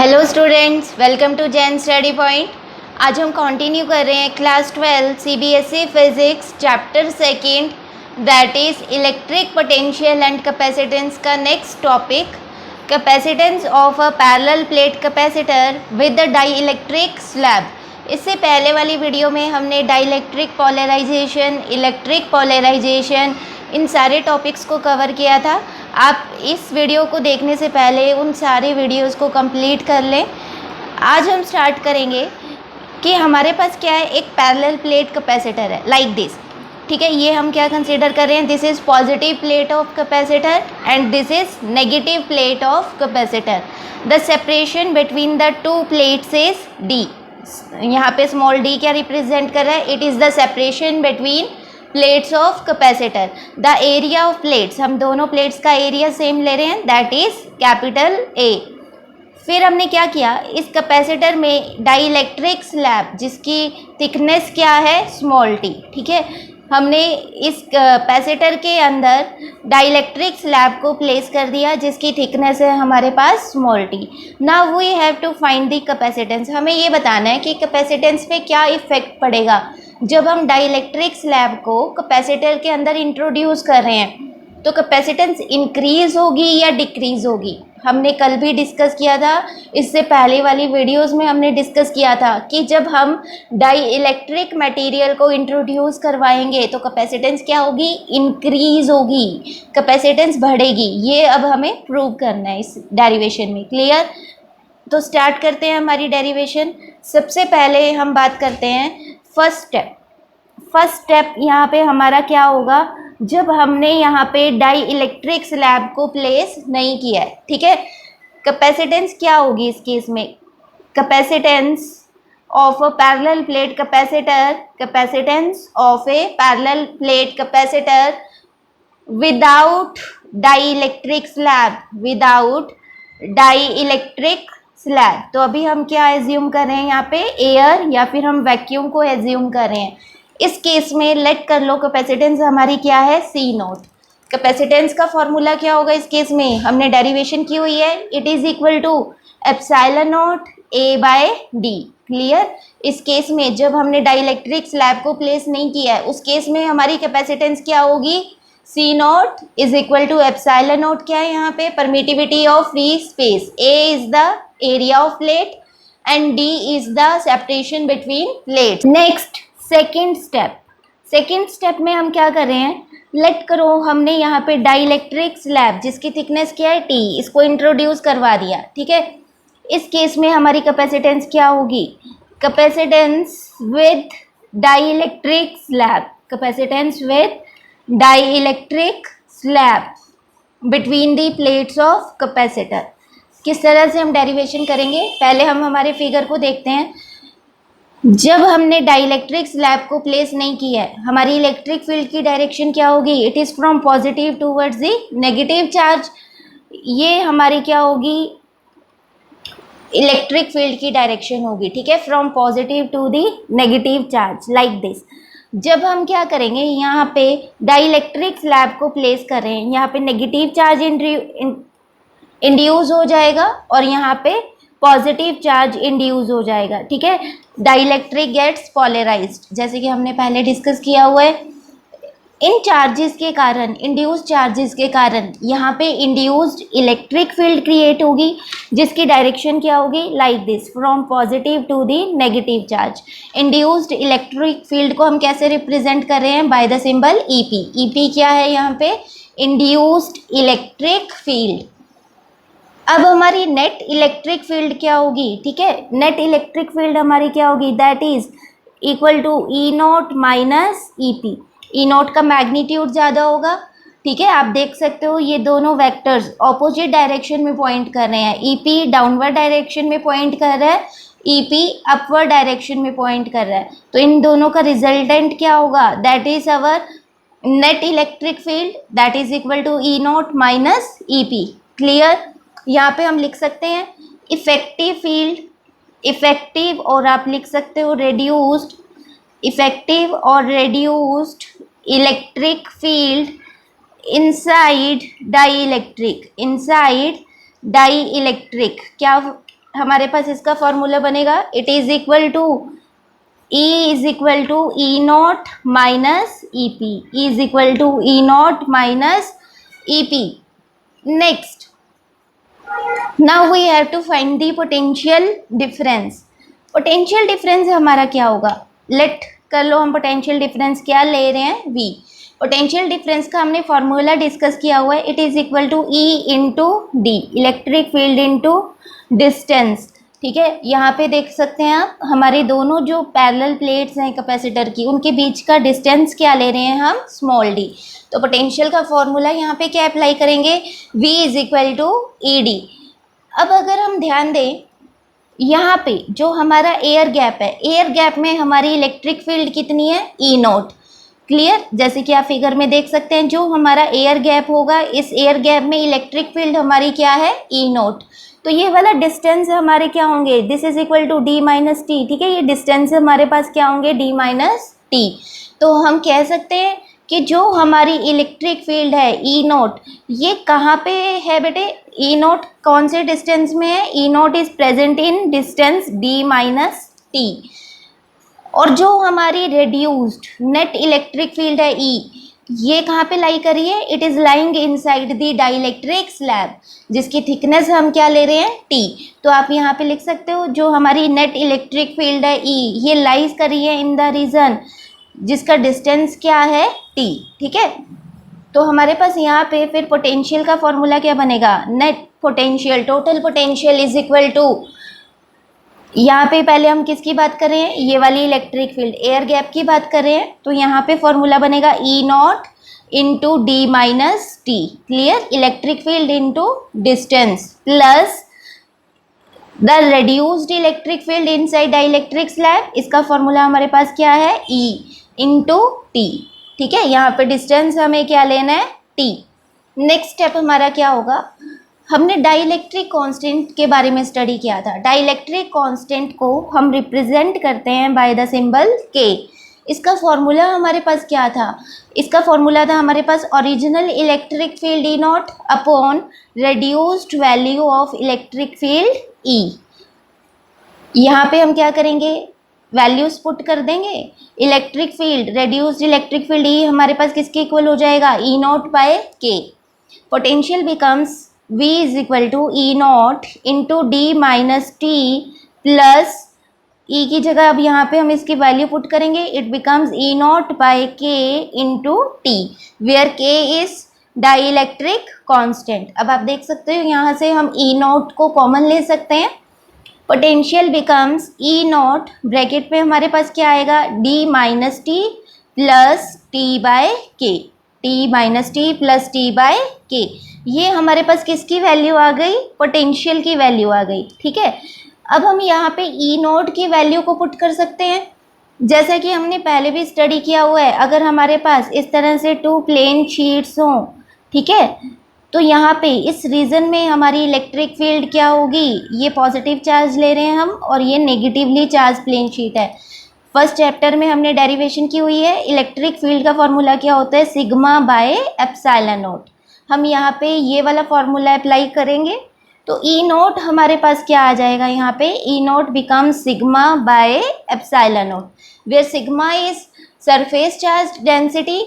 Hello students, welcome to Jain study point. आज हम continue कर रहे हैं class 12 CBSE physics chapter second, that is electric potential and capacitance का next topic, capacitance of a parallel plate capacitor with the dielectric slab. इससे पहले वाली video में हमने डाइलेक्ट्रिक पोलराइजेशन, इलेक्ट्रिक पोलराइजेशन, इन सारे टॉपिक्स को कवर किया था। आप इस वीडियो को देखने से पहले उन सारे वीडियोस को कंप्लीट कर लें। आज हम स्टार्ट करेंगे कि हमारे पास क्या है, एक पैरेलल प्लेट कैपेसिटर है लाइक दिस। ठीक है, ये हम क्या कंसीडर कर रहे हैं, this is positive plate of capacitor and this is negative plate of capacitor. The separation between the two plates is D. यहाँ पे स्मॉल डी क्या रिप्रेजेंट कर रहा है, it is the separation between plates of capacitor. The area of plates, हम दोनों plates का area same ले रहे हैं, दैट इज कैपिटल ए। फिर हमने क्या किया, इस कैपेसिटर में डाइलेक्ट्रिक स्लैब जिसकी थिकनेस क्या है, स्मॉल टी। ठीक है, हमने इस कैपेसिटर के अंदर डाइलेक्ट्रिक स्लैब को प्लेस कर दिया जिसकी थिकनेस है हमारे पास small T. Now we have to find the capacitance. हमें ये बताना है कि कैपेसिटेंस पे क्या इफेक्ट पड़ेगा जब हम डाइलेक्ट्रिक स्लैब को कैपेसिटर के अंदर इंट्रोड्यूस कर रहे हैं। तो कैपेसिटेंस इंक्रीज होगी या डिक्रीज होगी, हमने कल भी डिस्कस किया था। इससे पहले वाली वीडियोस में हमने डिस्कस किया था कि जब हम डाई इलेक्ट्रिक मटेरियल को इंट्रोड्यूस करवाएंगे तो कैपेसिटेंस क्या होगी, इंक्रीज होगी, कैपेसिटेंस बढ़ेगी। ये अब हमें प्रूव करना है इस डेरिवेशन में। क्लियर? तो स्टार्ट करते हैं हमारी डेरिवेशन। सबसे पहले हम बात करते हैं फर्स्ट स्टेप यहाँ पे हमारा क्या होगा, जब हमने यहाँ पे डाई इलेक्ट्रिक स्लैब को प्लेस नहीं किया है। ठीक है, कैपेसिटेंस क्या होगी इस केस में, capacitance of a parallel plate capacitor, capacitance of a parallel plate capacitor without dielectric slab, without dielectric slab. तो अभी हम क्या एज्यूम कर रहे हैं यहाँ पे, एयर या फिर हम वैक्यूम को एज्यूम कर रहे हैं। इस केस में लेट कर लो कैपेसिटेंस हमारी क्या है, सी नोट। कैपेसिटेंस का फॉर्मूला क्या होगा इस केस में, हमने डेरिवेशन की हुई है, it is equal to epsilon naught A by D. Clear? इस केस में जब हमने डाइलेक्ट्रिक स्लैब को प्लेस नहीं किया है उस केस में हमारी कैपेसिटेंस क्या होगी, C naught is equal to epsilon naught क्या है यहाँ पे, permittivity of free space, A is the area of plate and D is the separation between plate. Next second step में हम क्या कर रहे हैं, लेट करो हमने यहाँ पे डाइलेक्ट्रिक स्लैब जिसकी थिकनेस क्या है, टी, इसको इंट्रोड्यूस करवा दिया। ठीक है, इस केस में हमारी कैपेसिटेंस क्या होगी, capacitance with dielectric slab, capacitance with dielectric slab between the plates of capacitor. किस तरह से हम डेरिवेशन करेंगे, पहले हम हमारे फिगर को देखते हैं। जब हमने डाइलेक्ट्रिक स्लैब को प्लेस नहीं किया है, हमारी इलेक्ट्रिक फील्ड की डायरेक्शन क्या होगी, it is from positive towards the negative charge. ये हमारी क्या होगी, इलेक्ट्रिक फील्ड की डायरेक्शन होगी। ठीक है, from positive to the negative charge like this. जब हम क्या करेंगे, यहाँ पे डाइलेक्ट्रिक स्लैब को प्लेस कर रहे हैं, यहाँ पे नेगेटिव चार्ज इंड्यूस हो जाएगा और यहाँ पे पॉजिटिव चार्ज इंड्यूस हो जाएगा। ठीक है, डाइलेक्ट्रिक गेट्स पोलराइज्ड, जैसे कि हमने पहले डिस्कस किया हुआ है। इन चार्जेस के कारण, इंड्यूस्ड चार्जेस के कारण यहाँ पे इंड्यूस्ड इलेक्ट्रिक फील्ड क्रिएट होगी जिसकी डायरेक्शन क्या होगी, like this, from positive to the negative charge. Induced electric field को हम कैसे रिप्रेजेंट कर रहे हैं, by the symbol EP. EP क्या है यहाँ पे, इंड्यूस्ड इलेक्ट्रिक फील्ड। अब हमारी नेट इलेक्ट्रिक फील्ड क्या होगी, ठीक है, नेट इलेक्ट्रिक फील्ड हमारी क्या होगी, that is equal to E naught minus E P. E naught का मैग्नीट्यूड ज़्यादा होगा। ठीक है, आप देख सकते हो ये दोनों वेक्टर्स ऑपोजिट डायरेक्शन में पॉइंट कर रहे हैं। ई पी डाउनवर्ड डायरेक्शन में पॉइंट कर रहा है, ई पी अपवर्ड डायरेक्शन में पॉइंट कर रहा है। तो इन दोनों का रिजल्टेंट क्या होगा, that is our net electric field, that is equal to E naught minus E P. Clear? यहाँ पे हम लिख सकते हैं इफेक्टिव फील्ड, इफेक्टिव, और आप लिख सकते हो रेड्यूस्ड, इफेक्टिव और reduced electric field inside dielectric, inside dielectric क्या हमारे पास इसका फॉर्मूला बनेगा, it is equal to E is equal to E naught minus E P, is equal to E naught minus E P. Next, now we have to find the potential difference. Potential difference हमारा क्या होगा, late कर लो हम potential difference क्या ले रहे हैं, V. पोटेंशियल डिफरेंस का हमने फॉर्मूला डिस्कस किया हुआ है, it is equal to E into D, electric field into distance. ठीक है, यहाँ पे देख सकते हैं आप, हमारे दोनों जो पैरेलल प्लेट्स हैं कैपेसिटर की, उनके बीच का डिस्टेंस क्या ले रहे हैं हम, स्मॉल d. तो पोटेंशियल का फॉर्मूला यहाँ पे क्या अप्लाई करेंगे, V is equal to E D. अब अगर हम ध्यान दें, यहाँ पे जो हमारा एयर गैप है, एयर गैप में हमारी इलेक्ट्रिक फील्ड कितनी है, ई नॉट. क्लियर, जैसे कि आप फिगर में देख सकते हैं, जो हमारा एयर गैप होगा, इस एयर गैप में इलेक्ट्रिक फील्ड हमारी क्या है, ई नॉट. तो ये वाला डिस्टेंस हमारे क्या होंगे, this is equal to D minus T. ठीक है, ये डिस्टेंस हमारे पास क्या होंगे, डी माइनस टी. तो हम कह सकते हैं कि जो हमारी इलेक्ट्रिक फील्ड है ई नॉट, ये कहाँ पे है बेटे, ई नॉट कौन से डिस्टेंस में है, E naught is present in distance D minus T. और जो हमारी रेड्यूस्ड नेट इलेक्ट्रिक फील्ड है ई, ये कहाँ पे लाई करी है, it is lying inside the dielectric slab, जिसकी थिकनेस हम क्या ले रहे हैं, टी. तो आप यहाँ पे लिख सकते हो, जो हमारी नेट इलेक्ट्रिक फील्ड है ई, ये लाइज करी है इन द रीजन जिसका डिस्टेंस क्या है, टी. ठीक है, तो हमारे पास यहाँ पे फिर पोटेंशियल का फॉर्मूला क्या बनेगा, net potential, total potential is equal to, यहाँ पे पहले हम किसकी बात कर रहे हैं, ये वाली इलेक्ट्रिक फील्ड एयर गैप की बात कर रहे हैं. तो यहाँ पे फॉर्मूला बनेगा E naught into D minus T. Clear, electric field into distance plus the reduced electric field inside dielectric slab. इसका फॉर्मूला हमारे पास क्या है, ई इंटू टी. ठीक है, यहाँ पे डिस्टेंस हमें क्या लेना है, टी. नेक्स्ट स्टेप हमारा क्या होगा, हमने डाइलेक्ट्रिक कांस्टेंट के बारे में स्टडी किया था. डाइलेक्ट्रिक कांस्टेंट को हम रिप्रेजेंट करते हैं बाय द सिंबल K. इसका फॉर्मूला हमारे पास क्या था, इसका फॉर्मूला था हमारे पास original electric field E naught upon reduced value of electric field E. यहाँ पे हम क्या करेंगे, वैल्यूज पुट कर देंगे. Electric field, reduced electric field E हमारे पास किसके इक्वल हो जाएगा, E naught by K. Potential becomes V is equal to E naught into D minus T plus E की जगह अब यहाँ पे हम इसकी वैल्यू पुट करेंगे, it becomes E naught by K into T, where K is dielectric constant. अब आप देख सकते हो यहाँ से हम ई नॉट को कॉमन ले सकते हैं. Potential becomes E naught, bracket में हमारे पास क्या आएगा, D minus T plus T by K, T minus T plus T by K. ये हमारे पास किसकी वैल्यू आ गई, पोटेंशियल की वैल्यू आ गई. ठीक है, अब हम यहाँ पे ई नॉट की वैल्यू को पुट कर सकते हैं, जैसा कि हमने पहले भी स्टडी किया हुआ है. अगर हमारे पास इस तरह से टू प्लेन शीट्स हों, ठीक है, तो यहाँ पे इस रीजन में हमारी इलेक्ट्रिक फील्ड क्या होगी, ये पॉजिटिव चार्ज ले रहे हैं हम और ये नेगेटिवली चार्ज प्लेन शीट है. फर्स्ट चैप्टर में हमने डेरिवेशन की हुई है. इलेक्ट्रिक फील्ड का फॉर्मूला क्या होता है, सिग्मा बाय एप्सिलॉन नॉट. हम यहाँ पे ये वाला फॉर्मूला अप्लाई करेंगे तो ई नॉट हमारे पास क्या आ जाएगा, यहाँ पे E naught becomes sigma by epsilon naught, where sigma is surface charge density.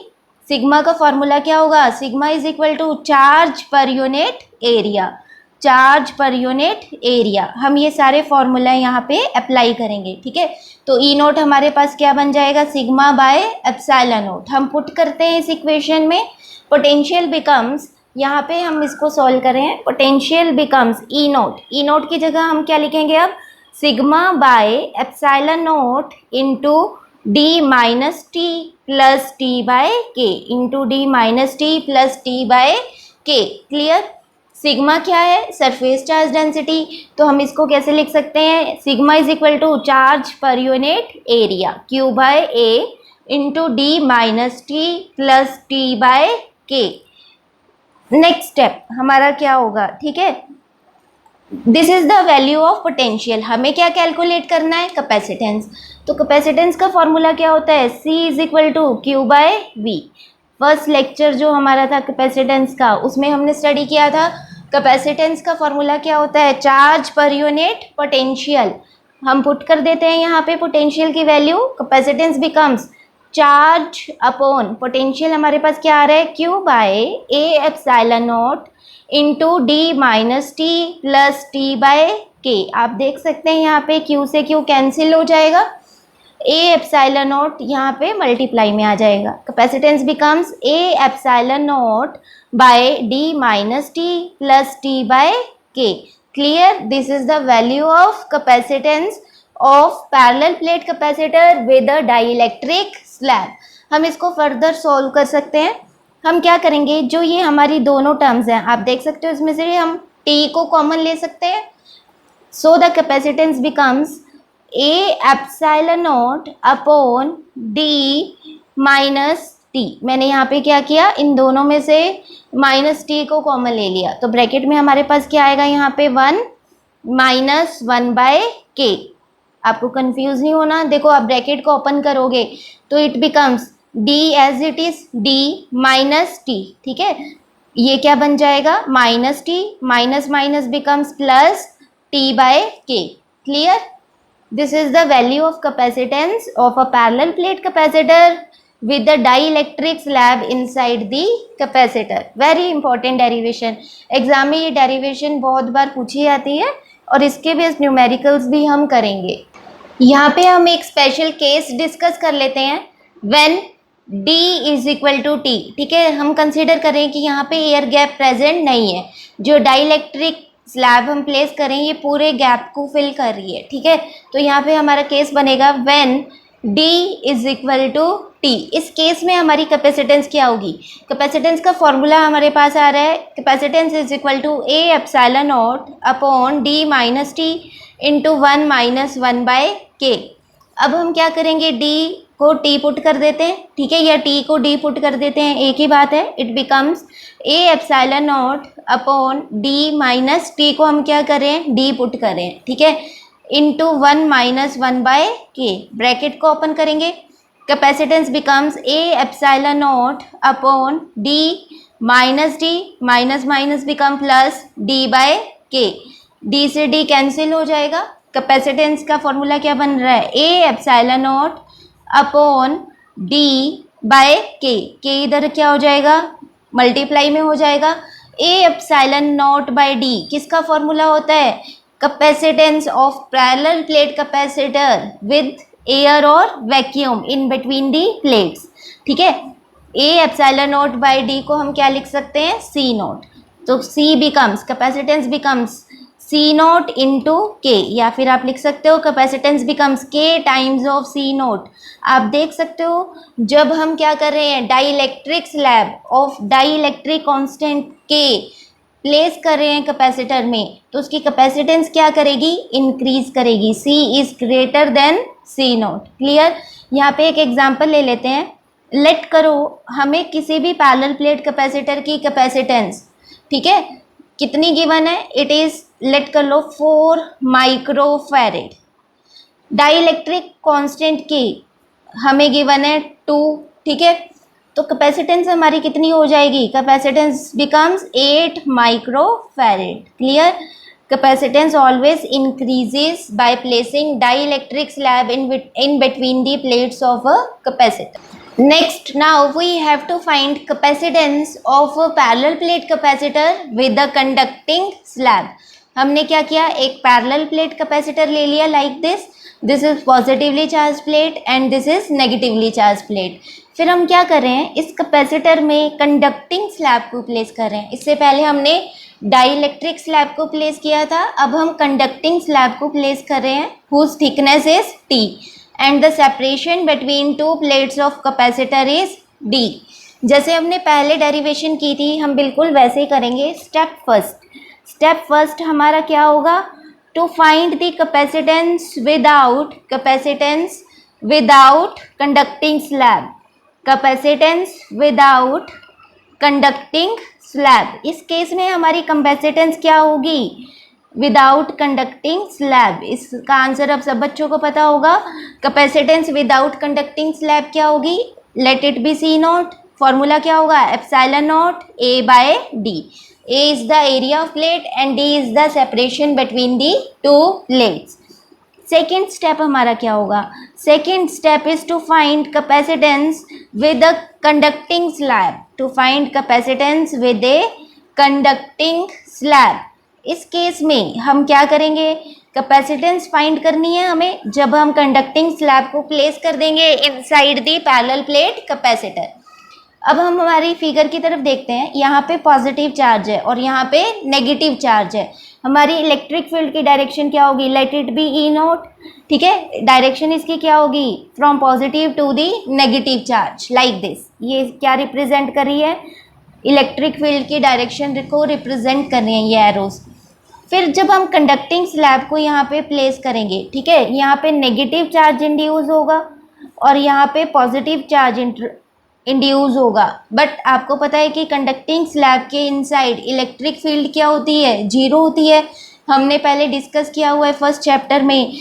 Sigma का फॉर्मूला क्या होगा, sigma is equal to charge per unit area, charge per unit area. हम ये सारे फॉर्मूला यहाँ पे अप्लाई करेंगे. ठीक है, तो ई नॉट हमारे पास क्या बन जाएगा, सिग्मा बाय एप्सिलॉन नॉट. हम पुट करते हैं इस इक्वेशन में. पोटेंशियल बिकम्स, यहाँ पे हम इसको सॉल्व करें, potential becomes E naught, E naught की जगह हम क्या लिखेंगे अब, sigma by epsilon naught into D minus T plus T by K, into D minus T plus T by K. Clear, sigma क्या है, सरफेस चार्ज डेंसिटी. तो हम इसको कैसे लिख सकते हैं, sigma is equal to charge per unit area Q by A into D minus T plus T by K. Next step हमारा क्या होगा, ठीक है, this is the value of potential. हमें क्या कैलकुलेट करना है, कैपेसिटेंस. तो कैपेसिटेंस का फॉर्मूला क्या होता है, C is equal to Q by V. First lecture जो हमारा था कैपेसिटेंस का, उसमें हमने स्टडी किया था कैपेसिटेंस का फॉर्मूला क्या होता है, चार्ज पर यूनिट पोटेंशियल। हम पुट कर देते हैं यहाँ पे पोटेंशियल की value, capacitance becomes charge upon potential हमारे पास क्या आ रहा है, Q by A epsilon naught into D minus T plus T by K. आप देख सकते हैं यहाँ पे Q से Q कैंसिल हो जाएगा, ए एप्सिलॉन नॉट यहाँ पे मल्टीप्लाई में आ जाएगा। Capacitance becomes A epsilon naught by D minus T plus T by K. Clear, this is the value of capacitance of parallel plate capacitor with a dielectric slab. हम इसको further solve कर सकते हैं। हम क्या करेंगे, जो ये हमारी दोनों टर्म्स हैं आप देख सकते हो, इसमें से हम टी को कॉमन ले सकते हैं। So the capacitance becomes A epsilon naught upon D minus T. मैंने यहाँ पे क्या किया, इन दोनों में से माइनस टी को कॉमन ले लिया, तो ब्रैकेट में हमारे पास क्या आएगा यहाँ पे 1 माइनस 1 बाय के। आपको कंफ्यूज नहीं होना, देखो आप ब्रैकेट को ओपन करोगे तो it becomes D as it is D minus T, ठीक है। ये क्या बन जाएगा, minus T, minus minus becomes plus T by K. Clear, this is the value of capacitance of a parallel plate capacitor with the dielectric slab inside the capacitor। Very important derivation, exam में ये derivation बहुत बार पूछी जाती है और इसके base numericals भी हम करेंगे। यहाँ पे हम एक स्पेशल केस डिस्कस कर लेते हैं, when D is equal to T, ठीक है। हम कंसीडर करें कि यहाँ पे एयर गैप प्रेजेंट नहीं है, जो डाइइलेक्ट्रिक स्लैब हम प्लेस करें ये पूरे गैप को फिल कर रही है, ठीक है। तो यहाँ पे हमारा केस बनेगा when D is equal to T। इस केस में हमारी कैपेसिटेंस क्या होगी, कैपेसिटेंस का फॉर्मूला हमारे पास आ रहा है, capacitance is equal to A epsilon naught upon D minus T into 1 minus 1 by K. अब हम क्या करेंगे, D को T पुट कर देते हैं, ठीक है, या T को D पुट कर देते हैं, एक ही बात है। It becomes A epsilon naught upon D minus T को हम क्या करें, D पुट करें, ठीक है, into 1 minus 1 by K. Bracket को ओपन करेंगे, capacitance becomes A epsilon naught upon D minus D, minus minus become plus D by K. D से डी कैंसिल हो जाएगा, कैपेसिटेंस का फॉर्मूला क्या बन रहा है, A epsilon naught upon D by K. के इधर क्या हो जाएगा, मल्टीप्लाई में हो जाएगा। A epsilon naught by D किसका फॉर्मूला होता है, capacitance of parallel plate capacitor with air और vacuum in between the plates, ठीक है। A epsilon naught by D को हम क्या लिख सकते हैं, सी नॉट। तो C becomes, capacitance becomes C naught into K, या फिर आप लिख सकते हो capacitance becomes K times of C naught. आप देख सकते हो जब हम क्या कर रहे हैं, dielectric slab of dielectric constant के प्लेस कर रहे हैं कैपेसिटर में, तो उसकी कैपेसिटेंस क्या करेगी, इंक्रीज करेगी। C is greater than C naught. Clear, यहाँ पे एक एग्जांपल ले लेते हैं। लेट करो हमें किसी भी पैरेलल प्लेट कैपेसिटर की कैपेसिटेंस, ठीक है, कितनी गिवन है, इट इज लेट कर लो 4 माइक्रोफैरेड। डाइइलेक्ट्रिक कांस्टेंट की हमें गिवन है 2, ठीक है, तो कैपेसिटेंस हमारी कितनी हो जाएगी, capacitance becomes 8 microfarad. Clear, capacitance always increases by placing dielectric slab in between the plates of a capacitor. Next, now we have to find capacitance of a parallel plate capacitor with a conducting slab. हमने क्या किया, एक parallel plate capacitor ले लिया like this, this is positively charge plate and this is negatively charge plate. फिर हम क्या कर रहे हैं, इस कैपेसिटर में कंडक्टिंग स्लैब को प्लेस कर रहे हैं। इससे पहले हमने डाइइलेक्ट्रिक स्लैब को प्लेस किया था, अब हम कंडक्टिंग स्लैब को प्लेस कर रहे हैं whose thickness is T and the separation between 2 plates of capacitor is D। जैसे हमने पहले डेरिवेशन की थी हम बिल्कुल वैसे ही करेंगे। स्टेप फर्स्ट हमारा क्या होगा, to find the capacitance without conducting slab, capacitance without conducting slab. इस केस में हमारी कैपेसिटेंस क्या होगी, विदाउट कंडक्टिंग स्लैब। इसका आंसर अब सब बच्चों को पता होगा, कैपेसिटेंस विदाउट कंडक्टिंग स्लैब क्या होगी, let it be C naught. Formula क्या होगा, epsilon naught A by D. A is the area of plate and D is the separation between the two plates. Second step हमारा क्या होगा? Second step is to find capacitance with a conducting slab. To find capacitance with a conducting slab. इस case में हम क्या करेंगे? Capacitance find करनी है हमें जब हम कंडक्टिंग स्लैब को प्लेस कर देंगे inside the parallel plate capacitor. अब हम हमारी फिगर की तरफ देखते हैं. यहाँ पे पॉजिटिव चार्ज है और यहाँ पे नेगेटिव चार्ज है. हमारी इलेक्ट्रिक फील्ड की डायरेक्शन क्या होगी? Let it be E naught. ठीक है, डायरेक्शन इसकी क्या होगी? From positive to the negative charge, like this. ये क्या रिप्रेजेंट कर रही है? इलेक्ट्रिक फील्ड की डायरेक्शन को रिप्रेजेंट कर रही है ये एरोस. फिर जब हम कंडक्टिंग स्लैब को यहाँ पे प्लेस करेंगे, ठीक है, यहाँ पे नेगेटिव चार्ज इंड्यूस होगा और यहाँ पे पॉजिटिव चार्ज इंड्यूस होगा. बट आपको पता है कि कंडक्टिंग स्लैब के इनसाइड इलेक्ट्रिक फील्ड क्या होती है? जीरो होती है. हमने पहले डिस्कस किया हुआ है फर्स्ट चैप्टर में.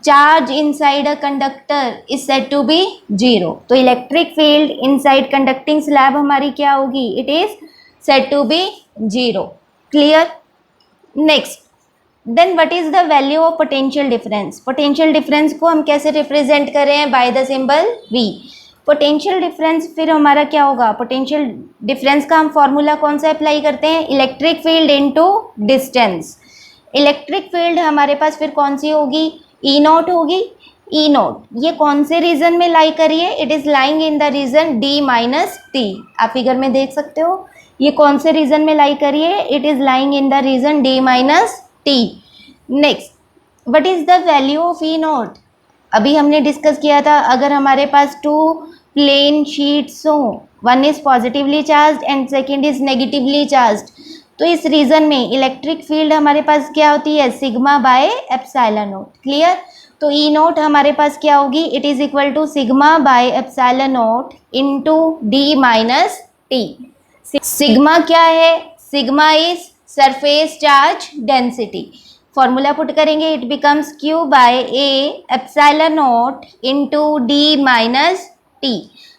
Charge inside a conductor is said to be zero. तो electric field inside conducting slab हमारी क्या होगी? It is said to be zero. Clear? Next, then what is the value of potential difference? Potential difference को हम कैसे represent कर रहे हैं? By the symbol V. Potential difference फिर हमारा क्या होगा? पोटेंशियल डिफरेंस का हम फॉर्मूला कौन सा अप्लाई करते हैं? Electric field into distance. Electric field हमारे पास फिर कौन सी होगी? ई नॉट होगी. ई नॉट ये कौन से रीजन में लाई करी है? It is lying in the region D minus T. आप फिगर में देख सकते हो ये कौन से रीजन में लाई करी है? It is lying in the region D minus T. Next, what is the value of E naught? अभी हमने डिस्कस किया था, अगर हमारे पास टू प्लेन शीट्स हो, one is positively charge and second is negatively charge, तो इस रीजन में इलेक्ट्रिक फील्ड हमारे पास क्या होती है? Sigma by epsilon naught. Clear? तो ई नॉट हमारे पास क्या होगी? It is equal to sigma by epsilon naught into D minus T. Sigma क्या है? Sigma is surface charge density. Formula put करेंगे, it becomes Q by A epsilon naught into D minus T.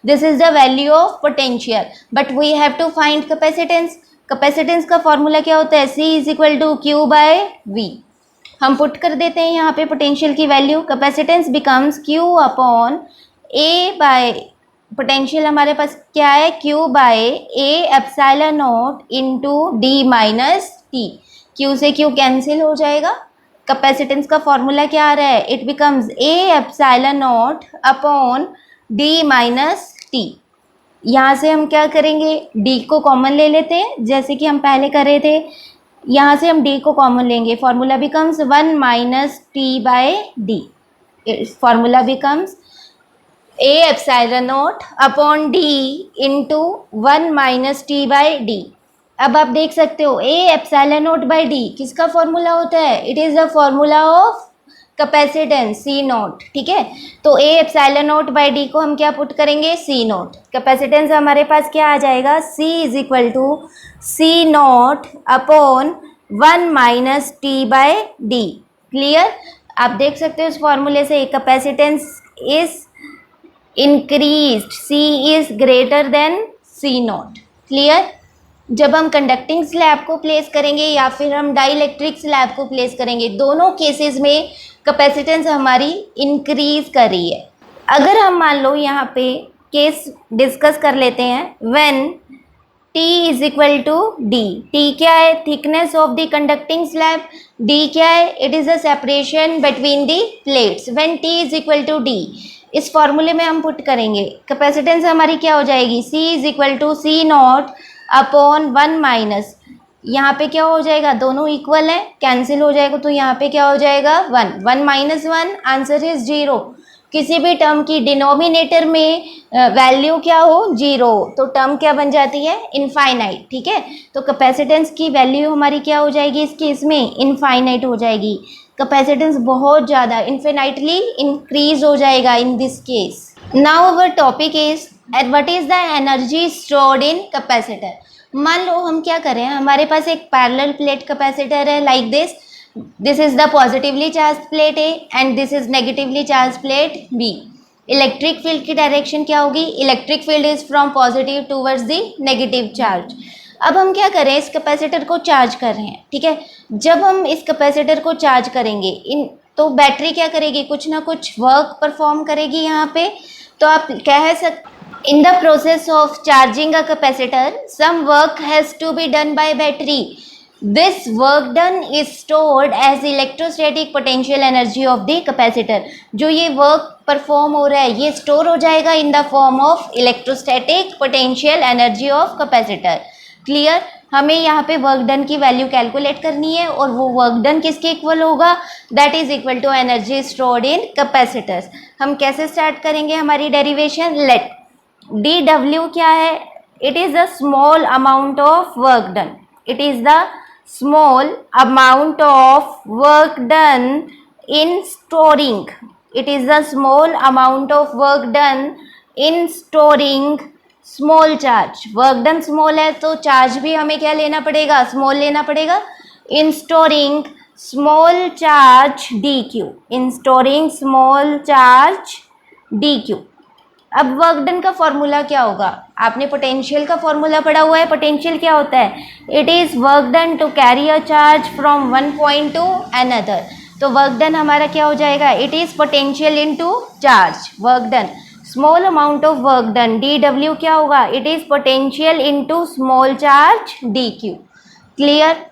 This is the value of potential. But we have to find capacitance. Capacitance का formula क्या होता है? C is equal to Q by V. हम put कर देते हैं यहाँ पे पोटेंशियल की value. Capacitance becomes Q upon A by, potential हमारे पास क्या है? Q by A epsilon naught into D minus T. Q से Q कैंसिल हो जाएगा. कैपेसिटेंस का फॉर्मूला क्या आ रहा है? It becomes A epsilon naught upon D minus T. यहाँ से हम क्या करेंगे? D को कॉमन ले लेते हैं जैसे कि हम पहले कर रहे थे. यहाँ से हम D को कॉमन लेंगे. Formula becomes 1 minus T by D. Formula becomes A epsilon naught upon D into 1 minus T by D. अब आप देख सकते हो A epsilon naught by D किसका फॉर्मूला होता है? It is the formula of capacitance C naught. ठीक है, तो A epsilon naught by D को हम क्या पुट करेंगे? C not. कैपेसिटेंस हमारे पास क्या आ जाएगा? C is equal to C naught upon 1 minus T by D. Clear? आप देख सकते हो इस फॉर्मूले से capacitance is increased, C is greater than C naught. Clear? जब हम कंडक्टिंग स्लैब को प्लेस करेंगे या फिर हम डाइलेक्ट्रिक स्लैब को प्लेस करेंगे, दोनों केसेस में कैपेसिटेंस हमारी इंक्रीज कर रही है. अगर हम मान लो यहाँ पे केस डिस्कस कर लेते हैं, when T is equal to D. T क्या है? Thickness of the conducting slab. D क्या है? It is the separation between the plates. When T is equal to D, इस फॉर्मूले में हम पुट करेंगे, कैपेसिटेंस हमारी क्या हो जाएगी? C is equal to C naught upon 1 minus, यहाँ पे क्या हो जाएगा? दोनों इक्वल है, कैंसिल हो जाएगा, तो यहाँ पे क्या हो जाएगा? 1. 1 माइनस 1, आंसर इज 0. किसी भी टर्म की डिनोमिनेटर में वैल्यू क्या हो? 0, तो टर्म क्या बन जाती है? इनफाइनाइट. ठीक है, तो कैपेसिटेंस की वैल्यू हमारी क्या हो जाएगी इस केस में? इनफाइनाइट हो जाएगी. कैपेसिटेंस बहुत ज़्यादा इन्फिनाइटली इंक्रीज हो जाएगा in this case. Now our topic is at what is the energy stored in capacitor. मान लो हम क्या करें, हमारे पास एक पैरेलल प्लेट कैपेसिटर है like this. This is the positively charge plate A and this is negatively charge plate B. Electric field की direction क्या होगी? Electric field is from positive towards the negative charge. अब हम क्या करें, इस capacitor को चार्ज कर रहे हैं, ठीक है। जब हम इस कैपेसिटर को चार्ज करेंगे तो बैटरी क्या करेगी, कुछ ना कुछ वर्क परफॉर्म करेगी यहाँ पे। तो आप कह सकते, in the process of charging a capacitor some work has to be done by battery. This work done is stored as electrostatic potential energy of the capacitor. जो ये वर्क परफॉर्म हो रहा है ये स्टोर हो जाएगा in the form of electrostatic potential energy of capacitor. Clear. हमें यहाँ पे वर्क डन की वैल्यू कैलकुलेट करनी है और वो वर्क डन किसके इक्वल होगा, that is equal to energy stored in capacitors. हम कैसे स्टार्ट करेंगे हमारी डेरिवेशन, लेट डी डब्ल्यू क्या है, it is the small amount of work done, it is the small amount of work done in storing, it is the small amount of work done in storing small charge। work done small है तो charge भी हमें क्या लेना पड़ेगा, small लेना पड़ेगा। in storing small charge dq, in storing small charge dq। अब वर्क डन का फॉर्मूला क्या होगा, आपने पोटेंशियल का फॉर्मूला पढ़ा हुआ है। पोटेंशियल क्या होता है, it is work done to carry a charge from one point to another. तो वर्क डन हमारा क्या हो जाएगा, it is potential into charge, work done. Small amount of work done D W क्या होगा, it is potential into small charge D Q. Clear.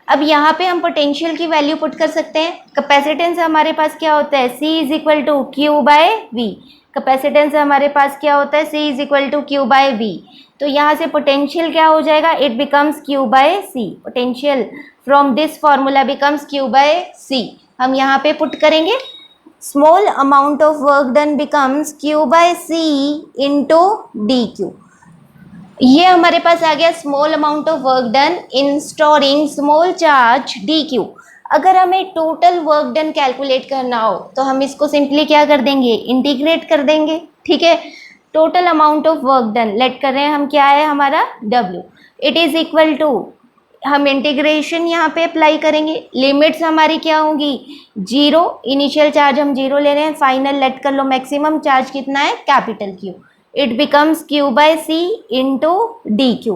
अब यहाँ पे हम पोटेंशियल की वैल्यू पुट कर सकते हैं। कैपेसिटेंस हमारे पास क्या होता है, C is equal to Q by V. Capacitance हमारे पास क्या होता है, C is equal to Q by V. तो यहाँ से पोटेंशियल क्या हो जाएगा, it becomes Q by C. Potential from this formula becomes Q by C. हम यहाँ पे पुट करेंगे, small amount of work done becomes Q by C into D Q. ये हमारे पास आ गया small amount of work done in storing small charge D Q. अगर हमें टोटल वर्क डन कैलकुलेट करना हो तो हम इसको सिंपली क्या कर देंगे, इंटीग्रेट कर देंगे, ठीक है। Total amount of work done let कर रहे हैं हम, क्या है हमारा W, it is equal to, हम इंटीग्रेशन यहाँ पे अप्लाई करेंगे। लिमिट्स हमारी क्या होंगी, जीरो, इनिशियल चार्ज हम जीरो ले रहे हैं, फाइनल लेट कर लो मैक्सिमम चार्ज कितना है, capital Q। It becomes Q by C into D Q.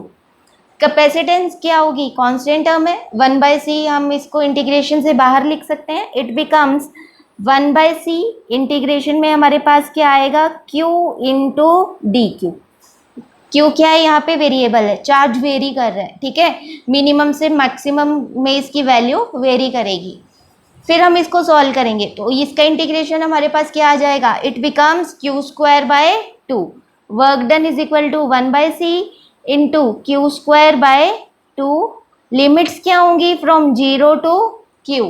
Capacitance क्या होगी, कांस्टेंट टर्म है, 1/c, हम इसको इंटीग्रेशन से बाहर लिख सकते हैं। इट बिकम्स 1/c, इंटीग्रेशन में हमारे पास क्या आएगा, Q into D Q. Q क्या है यहाँ पे, वेरिएबल है, चार्ज वेरी कर रहा है, ठीक है। मिनिमम से मैक्सिमम में इसकी वैल्यू वेरी करेगी। फिर हम इसको सॉल्व करेंगे तो इसका इंटीग्रेशन हमारे पास क्या आ जाएगा, it becomes Q square by 2। Work done is equal to 1/c into Q square by 2। Limits क्या होंगी, फ्रॉम 0 टू q।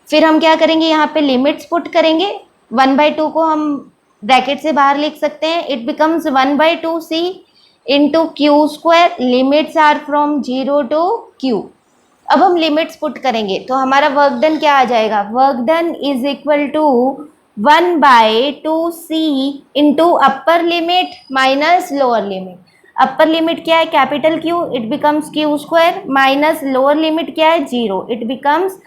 फिर हम क्या करेंगे, यहाँ पे लिमिट्स पुट करेंगे। 1/2 को हम ब्रैकेट से बाहर लिख सकते हैं, it becomes 1/2c into Q square. Limits are from 0 to q। अब हम लिमिट्स पुट करेंगे तो हमारा वर्क डन क्या आ जाएगा, work done is equal to 1/2c into upper limit minus lower limit. Upper limit क्या है, capital Q, it becomes Q square, minus lower limit क्या है, 0, इट बिकम्स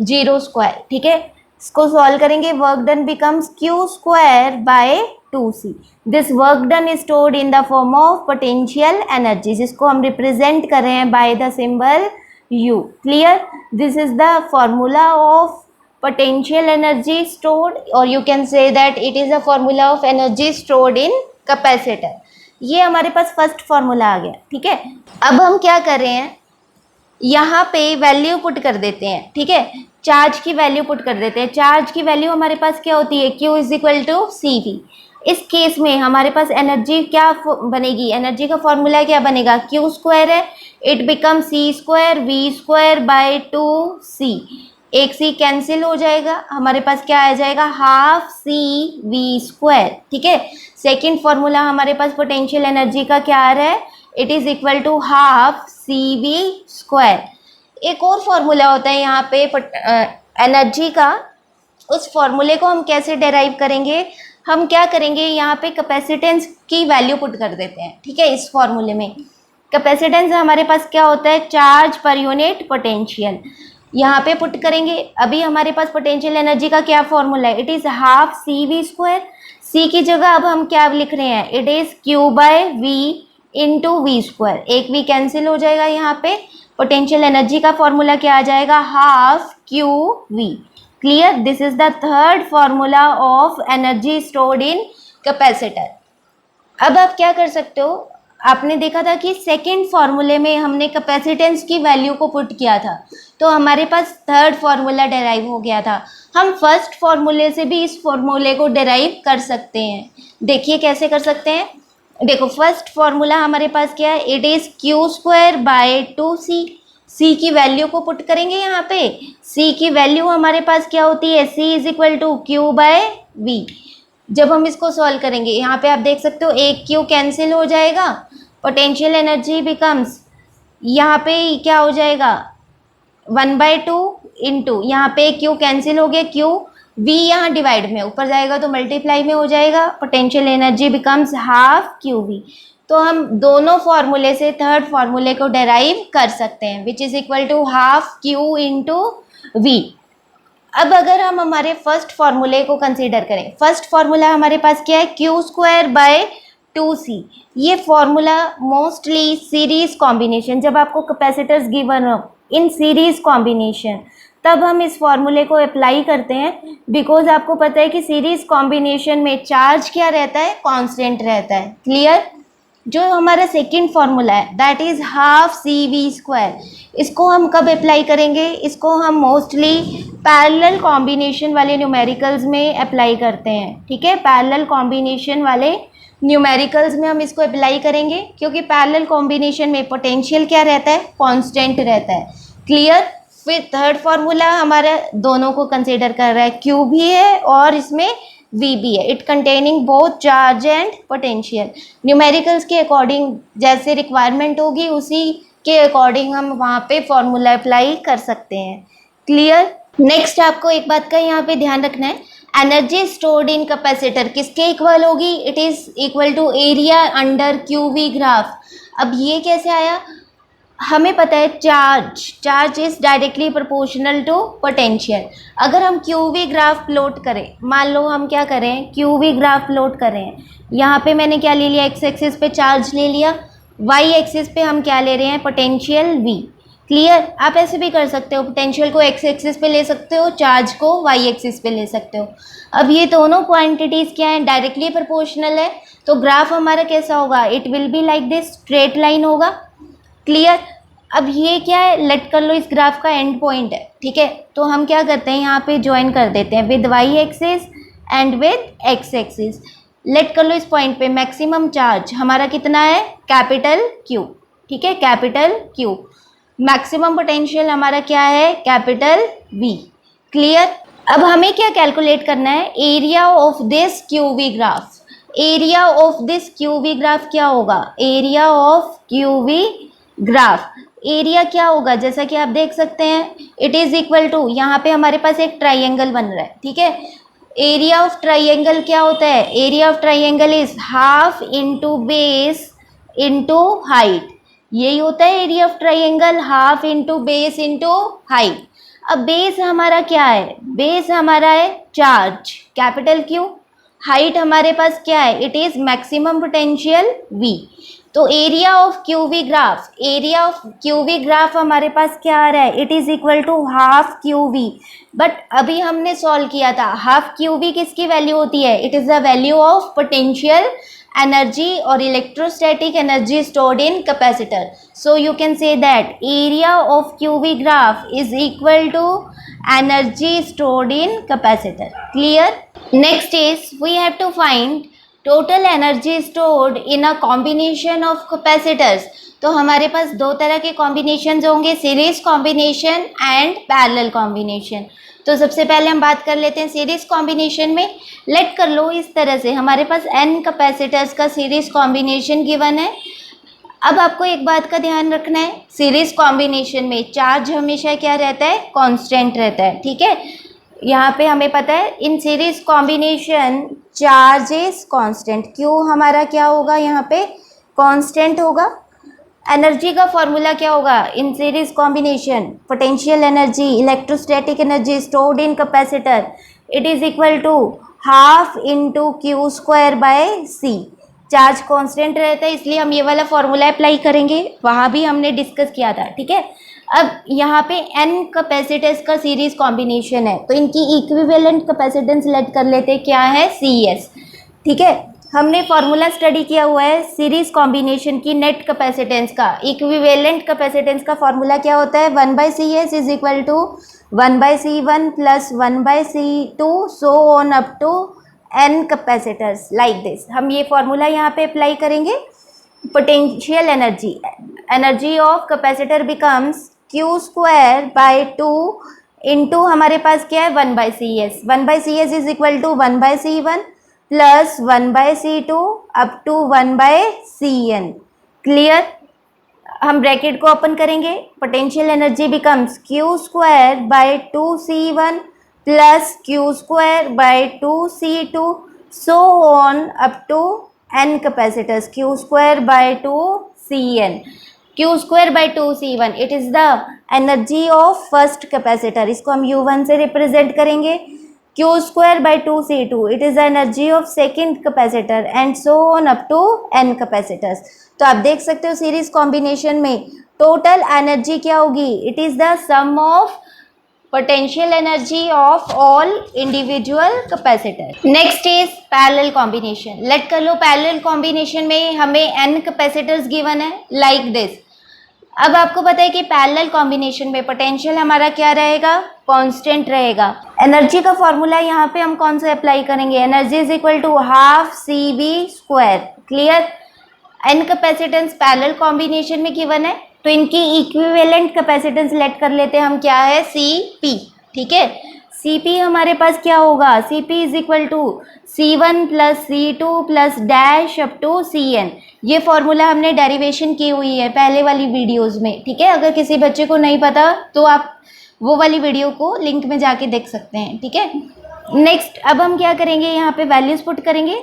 0 स्क्वायर, ठीक है। इसको सॉल्व करेंगे, work done becomes Q square by 2c। This work done is stored in the form of potential energy, जिसको हम represent कर रहे हैं by the symbol U। Clear. This is the formula of potential energy stored, or you can say that it is a formula of energy stored in capacitor। ये हमारे पास first formula आ गया, ठीक है। अब हम क्या कर रहे हैं, यहाँ पे वैल्यू पुट कर देते हैं, ठीक है। चार्ज की वैल्यू पुट कर देते हैं। चार्ज की वैल्यू हमारे पास क्या होती है, Q is equal to C V. इस केस में हमारे पास एनर्जी क्या बनेगी, एनर्जी का फॉर्मूला क्या बनेगा, Q स्क्वायर है, it become C square V square by 2c। एक C कैंसिल हो जाएगा, हमारे पास क्या आ जाएगा, हाफ सी वी स्क्वायर, ठीक है। सेकेंड फॉर्मूला हमारे पास पोटेंशियल एनर्जी का क्या आ रहा है, it is equal to half C V square. एक और फॉर्मूला होता है यहाँ पे एनर्जी का, उस फॉर्मूले को हम कैसे डेराइव करेंगे, हम क्या करेंगे, यहाँ पे कैपेसिटेंस की वैल्यू पुट कर देते हैं, ठीक है। इस फॉर्मूले में कैपेसिटेंस हमारे पास क्या होता है, चार्ज पर यूनिट पोटेंशियल, यहाँ पे पुट करेंगे। अभी हमारे पास पोटेंशियल एनर्जी का क्या फॉर्मूला है, it is half C V square. C की जगह अब हम क्या लिख रहे हैं, it is Q by V into V square, एक वी कैंसिल हो जाएगा यहाँ पे। पोटेंशियल एनर्जी का फॉर्मूला क्या आ जाएगा, half Q V. Clear, this is the third formula of energy stored in capacitor. अब आप क्या कर सकते हो, आपने देखा था कि सेकंड फॉर्मूले में हमने कैपेसिटेंस की वैल्यू को पुट किया था, तो हमारे पास थर्ड फॉर्मूला डेराइव हो गया था। हम फर्स्ट फॉर्मूले से भी इस फॉर्मूले को डेराइव कर सकते हैं। देखिए कैसे कर सकते हैं। देखो फर्स्ट फॉर्मूला हमारे पास क्या है, it is Q square by 2c। c की वैल्यू को पुट करेंगे यहाँ पे। c की वैल्यू हमारे पास क्या होती है, c is equal to Q by V. जब हम इसको सॉल्व करेंगे यहाँ पे आप देख सकते हो एक क्यू कैंसिल हो जाएगा, पोटेंशियल एनर्जी बिकम्स, यहाँ पे क्या हो जाएगा 1/2 इंटू, यहाँ पे क्यू कैंसिल हो गया, क्यू वी यहाँ डिवाइड में ऊपर जाएगा तो मल्टीप्लाई में हो जाएगा, potential energy becomes half Q V. तो हम दोनों फॉर्मूले से थर्ड फॉर्मूले को डेराइव कर सकते हैं, which is equal to half Q into V. अब अगर हम हमारे फर्स्ट फॉर्मूले को कंसीडर करें, फर्स्ट फॉर्मूला हमारे पास क्या है, क्यू स्क्वायर बाय 2c। ये फॉर्मूला मोस्टली सीरीज कॉम्बिनेशन, जब आपको कैपेसिटर्स गिवन हो इन सीरीज कॉम्बिनेशन, तब हम इस फॉर्मूले को अप्लाई करते हैं। बिकॉज आपको पता है कि सीरीज कॉम्बिनेशन में चार्ज क्या रहता है, कांस्टेंट रहता है। क्लियर। जो हमारा सेकंड फॉर्मूला है that is half C V square, इसको हम कब अप्लाई करेंगे, इसको हम मोस्टली पैरेलल कॉम्बिनेशन वाले न्यूमेरिकल्स में अप्लाई करते हैं। ठीक है, पैरेलल कॉम्बिनेशन वाले न्यूमेरिकल्स में हम इसको अप्लाई करेंगे, क्योंकि पैरेलल कॉम्बिनेशन में पोटेंशियल क्या रहता है, कांस्टेंट रहता है। क्लियर। फिर थर्ड फार्मूला हमारा दोनों को कंसीडर कर रहा है, क्यू भी है और इसमें वी भी है, it containing both charge and potential. Numericals के अकॉर्डिंग जैसे रिक्वायरमेंट होगी उसी के अकॉर्डिंग हम वहाँ पे फॉर्मूला अप्लाई कर सकते हैं। क्लियर। नेक्स्ट आपको एक बात का यहाँ पे ध्यान रखना है, एनर्जी स्टोर्ड इन कैपेसिटर किसके इक्वल होगी, it is equal to area under Q V graph. अब ये कैसे आया, हमें पता है charge is directly proportional to potential. अगर हम क्यू वी ग्राफ प्लॉट करें, मान लो हम क्या करें, क्यू वी ग्राफ प्लॉट करें, यहाँ पे मैंने क्या ले लिया, एक्स एक्सिस पे चार्ज ले लिया, वाई एक्सिस पे हम क्या ले रहे हैं, पोटेंशियल वी। क्लियर। आप ऐसे भी कर सकते हो, पोटेंशियल को एक्स एक्सिस पे ले सकते हो, चार्ज को वाई एक्सिस पे ले सकते हो। अब ये दोनों क्वांटिटीज़ क्या हैं, डायरेक्टली प्रोपोर्शनल है, तो ग्राफ हमारा कैसा होगा, it will be like this, straight line होगा। क्लियर। अब ये क्या है, लेट कर लो इस ग्राफ का एंड पॉइंट है। ठीक है, तो हम क्या करते हैं, यहाँ पे ज्वाइन कर देते हैं with Y axis and with X axis. Let कर लो इस पॉइंट पे मैक्सिमम चार्ज हमारा कितना है, कैपिटल क्यू। ठीक है, कैपिटल क्यू। मैक्सिमम पोटेंशियल हमारा क्या है, कैपिटल वी। क्लियर। अब हमें क्या कैलकुलेट करना है, area of this Q V graph. Area of this Q V graph क्या होगा, area of Q V graph, area क्या होगा, जैसा कि आप देख सकते हैं इट इज़ इक्वल टू, यहाँ पे हमारे पास एक ट्राइंगल बन रहा है। ठीक है, एरिया ऑफ ट्राइंगल क्या होता है, area of triangle is half into base into height. यही होता है area of triangle, half into base into height. अब बेस हमारा क्या है, बेस हमारा है चार्ज कैपिटल क्यू, हाइट हमारे पास क्या है, it is maximum potential V. तो area of Q V graph, area of Q V graph हमारे पास क्या आ रहा है, it is equal to half Q V. But अभी हमने सॉल्व किया था, हाफ क्यू वी किसकी वैल्यू होती है, it is the value of potential energy और electrostatic energy stored in capacitor. So you can say that area of Q V graph is equal to energy stored in capacitor. Clear. Next is we have to find total energy stored in a combination of capacitors. तो हमारे पास दो तरह के combination होंगे, series combination and parallel combination. तो सबसे पहले हम बात कर लेते हैं सीरीज कॉम्बिनेशन में। लेट कर लो इस तरह से, हमारे पास n कैपेसिटर्स का सीरीज कॉम्बिनेशन गिवन है। अब आपको एक बात का ध्यान रखना है, सीरीज कॉम्बिनेशन में चार्ज हमेशा क्या रहता है, कांस्टेंट रहता है। ठीक है, यहाँ पे हमें पता है इन series combination charge is constant, Q हमारा क्या होगा, यहाँ पे कांस्टेंट होगा। एनर्जी का फॉर्मूला क्या होगा in series combination, potential energy electrostatic energy stored in capacitor, it is equal to half into Q square by C. Charge constant रहता है, इसलिए हम ये वाला फॉर्मूला अप्लाई करेंगे, वहाँ भी हमने डिस्कस किया था, ठीक है। अब यहाँ पे n कैपेसिटेंस का सीरीज कॉम्बिनेशन है, तो इनकी इक्विवेलेंट कैपेसिटेंस लेट कर लेते हैं, क्या है, CS, ठीक है। हमने फॉर्मूला स्टडी किया हुआ है सीरीज कॉम्बिनेशन की नेट कैपेसिटेंस का। इक्विवेलेंट कैपेसिटेंस का फॉर्मूला क्या होता है, 1/CS is equal to 1/C1 plus 1/C2 so on up to n capacitors like this. हम ये फॉर्मूला यहाँ पे अप्लाई करेंगे। Potential energy of capacitor becomes Q²/2 into हमारे पास क्या है 1/CS। 1/CS is equal to 1/C1 plus 1/C2 up to 1/CN। Clear. हम ब्रैकेट को ओपन करेंगे, potential energy becomes Q²/2C1 plus Q²/2C2 so on up to n capacitors Q²/2CN। Q²/2C1 it is the energy of first capacitor, इसको हम U1 से represent करेंगे। Q²/2C2 it is the energy of second capacitor and so on up to n capacitors. तो आप देख सकते हो series combination में टोटल एनर्जी क्या होगी, it is the sum of potential energy of all individual capacitor। next is parallel combination। let कर लो, parallel combination में हमें n capacitors given है like this। अब आपको पता है कि पैरेलल कॉम्बिनेशन में पोटेंशियल हमारा क्या रहेगा, कांस्टेंट रहेगा। एनर्जी का फॉर्मूला यहाँ पे हम कौन सा अप्लाई करेंगे, energy is equal to half CV²। Clear. n capacitance parallel combination में गिवन है, तो इनकी इक्विवेलेंट कैपेसिटेंस लेट कर लेते हैं हम, क्या है, CP, ठीक है। CP हमारे पास क्या होगा, CP is equal to C1 plus C2 plus dash up to CN। ये फॉर्मूला हमने डेरिवेशन की हुई है पहले वाली वीडियोस में, ठीक है। अगर किसी बच्चे को नहीं पता तो आप वो वाली वीडियो को लिंक में जाके देख सकते हैं, ठीक है। नेक्स्ट अब हम क्या करेंगे, यहाँ पे वैल्यूज पुट करेंगे।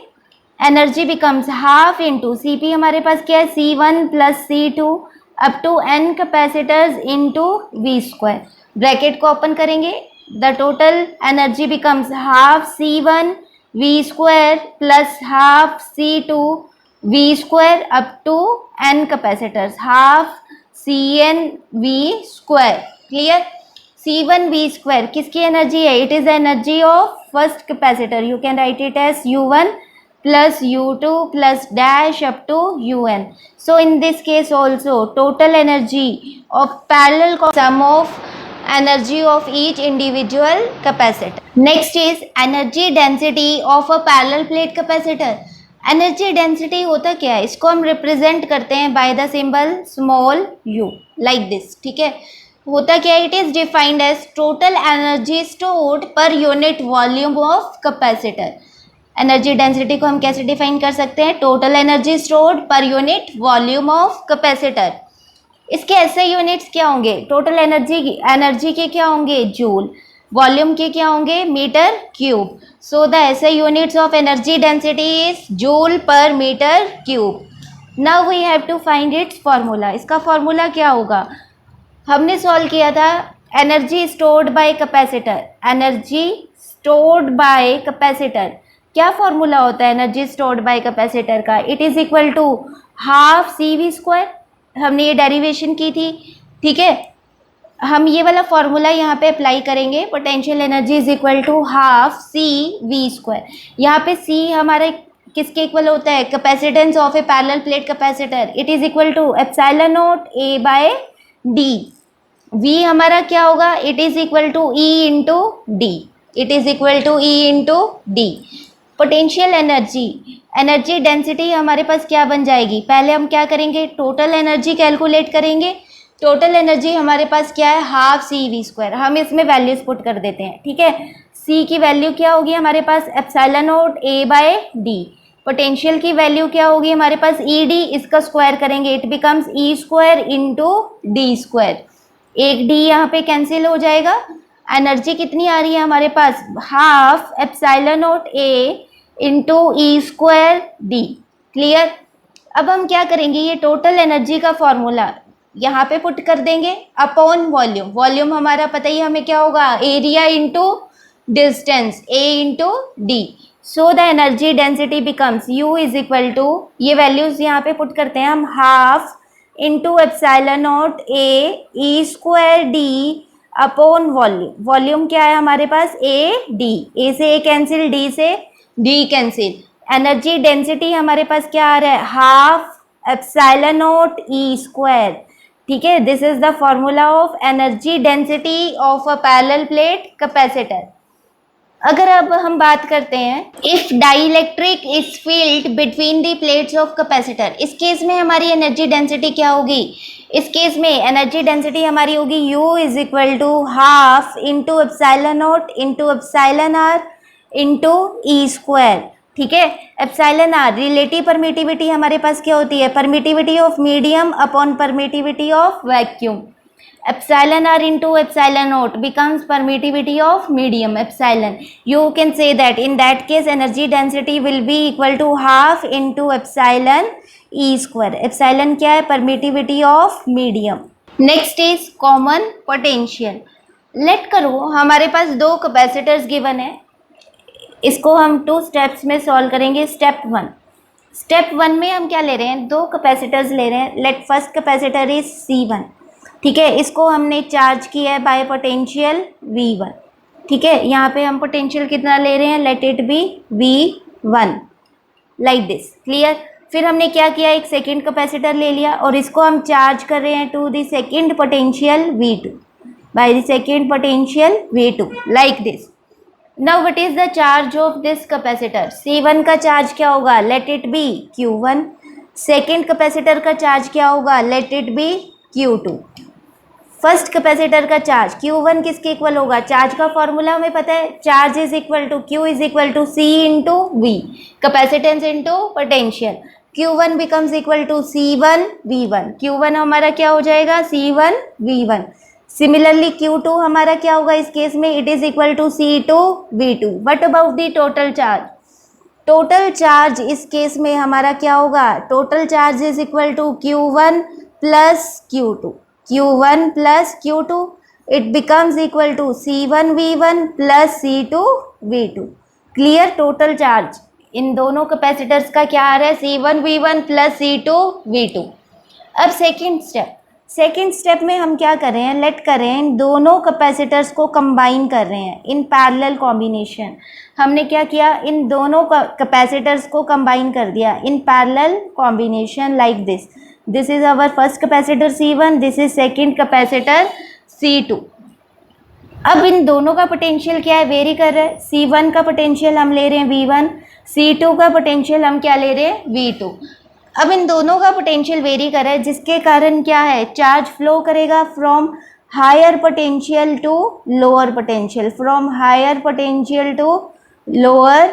Energy becomes half into CP हमारे पास क्या है, C1 plus C2 up to n capacitors into V²। Bracket को ओपन करेंगे, the total energy becomes half C1 V² plus half C2 V² up to n capacitors half CN V²। Clear. C1 V² किसकी energy है, it is energy of first capacitor, you can write it as U1 plus U2 plus dash up to UN। So in this case also total energy of parallel sum of energy of each individual capacitor। Next is energy density of a parallel plate capacitor। energy density होता क्या है, इसको हम represent करते हैं by the symbol small u like this, ठीक है। होता क्या है, it is defined as total energy stored per unit volume of capacitor। Energy density को हम कैसे डिफाइन कर सकते हैं, total energy stored per unit volume of capacitor. इसके ऐसे यूनिट्स क्या होंगे, टोटल एनर्जी के क्या होंगे, जूल, वॉल्यूम के क्या होंगे, metre cube. So the SI units of energy density is joule per metre cube. Now we have to find its formula. इसका फॉर्मूला क्या होगा, हमने सॉल्व किया था energy stored by capacitor. Energy stored by capacitor क्या formula होता है energy stored by capacitor का, it is equal to half CV²। हमने ये डेरिवेशन की थी, ठीक है। हम ये वाला फॉर्मूला यहाँ पे अप्लाई करेंगे, potential energy is equal to half CV²। यहाँ पे C हमारे किसके इक्वल होता है, capacitance of a parallel plate capacitor, it is equal to ε0A/d। V हमारा क्या होगा, it is equal to E into D, it is equal to E into D. Potential energy density हमारे पास क्या बन जाएगी, पहले हम क्या करेंगे, टोटल एनर्जी कैलकुलेट करेंगे। टोटल एनर्जी हमारे पास क्या है, हाफ CV²। हम इसमें वैल्यूज पुट कर देते हैं, ठीक है। C की वैल्यू क्या होगी हमारे पास, ε0A/d। पोटेंशियल की वैल्यू क्या होगी हमारे पास, ED, इसका स्क्वायर करेंगे, it becomes E² into D²। एक D यहाँ पे कैंसिल हो जाएगा। एनर्जी कितनी आ रही है हमारे पास, half ε0A into E² D। Clear. अब हम क्या करेंगे, ये टोटल एनर्जी का फॉर्मूला यहाँ पे पुट कर देंगे अपॉन वॉल्यूम। वॉल्यूम हमारा पता ही हमें क्या होगा, area into distance, A into D. So the energy density becomes U is equal to, ये वैल्यूज यहाँ पे पुट करते हैं हम, half into epsilon naught A E square D upon volume. Volume क्या है हमारे पास, ए डी, ए से ए कैंसिल, डी से डी कैंसिल। एनर्जी डेंसिटी हमारे पास क्या आ रहा है, half epsilon naught E square. ठीक है, this is the formula of energy density of a parallel plate capacitor. अगर अब हम बात करते हैं, if dielectric is field between the plates of capacitor, इस केस में हमारी एनर्जी डेंसिटी क्या होगी, इस केस में एनर्जी डेंसिटी हमारी होगी U is equal to half into epsilon naught into epsilon R into E square. ठीक है, एप्सिलॉन आर रिलेटिव परमिटिविटी हमारे पास क्या होती है, permittivity of medium upon permittivity of vacuum. Epsilon r into epsilon naught becomes permittivity of medium epsilon. You can say that in that case energy density will be equal to half into epsilon e square. Epsilon क्या है, permittivity of medium. Next is common potential. Let करो हमारे पास दो capacitors given है, इसको हम 2 steps में सॉल्व करेंगे। स्टेप वन में हम क्या ले रहे हैं, दो कैपेसिटर्स ले रहे हैं। Let first capacitor is C1। ठीक है, इसको हमने चार्ज किया है बाय पोटेंशियल V1। ठीक है, यहाँ पे हम पोटेंशियल कितना ले रहे हैं, late it B V1 like this. Clear. फिर हमने क्या किया, एक सेकंड कैपेसिटर ले लिया और इसको हम चार्ज कर रहे हैं to the second potential V2 by the second potential V2 like this. Now what is the charge of this capacitor, C1 का चार्ज क्या होगा, let it be Q1। Second capacitor का चार्ज क्या होगा, let it be Q2। First capacitor का charge Q1 किसके equal होगा, charge का फॉर्मूला हमें पता है, charge is equal to Q is equal to C into V, capacitance into potential. Q1 becomes equal to C1 V1, Q1 हमारा क्या हो जाएगा, C1 V1। सिमिलरली Q2 हमारा क्या होगा इस केस में, it is equal to C2 V2। What about the total charge, total charge इस केस में हमारा क्या होगा, total charge is equal to Q1 plus Q2, Q1 plus Q2, it becomes equal to C1 V1 plus C2 V2। Clear, total charge in दोनों capacitors का क्या आ रहा है, C1 V1 plus C2 V2। अब सेकेंड स्टेप में हम क्या कर रहे हैं, लेट कर रहे हैं इन दोनों कैपेसिटर्स को कंबाइन कर रहे हैं इन पैरेलल कॉम्बिनेशन। हमने क्या किया, इन दोनों कैपेसिटर्स को कंबाइन कर दिया in parallel combination like this. This is our first capacitor C1, this is second capacitor C2। अब इन दोनों का पोटेंशियल क्या है, वेरी कर रहा है। C1 का पोटेंशियल हम ले रहे हैं V1, C2 का पोटेंशियल हम क्या ले रहे हैं, V2। अब इन दोनों का पोटेंशियल वेरी कर रहा है, जिसके कारण क्या है, चार्ज फ्लो करेगा from higher potential to lower potential, from higher potential to lower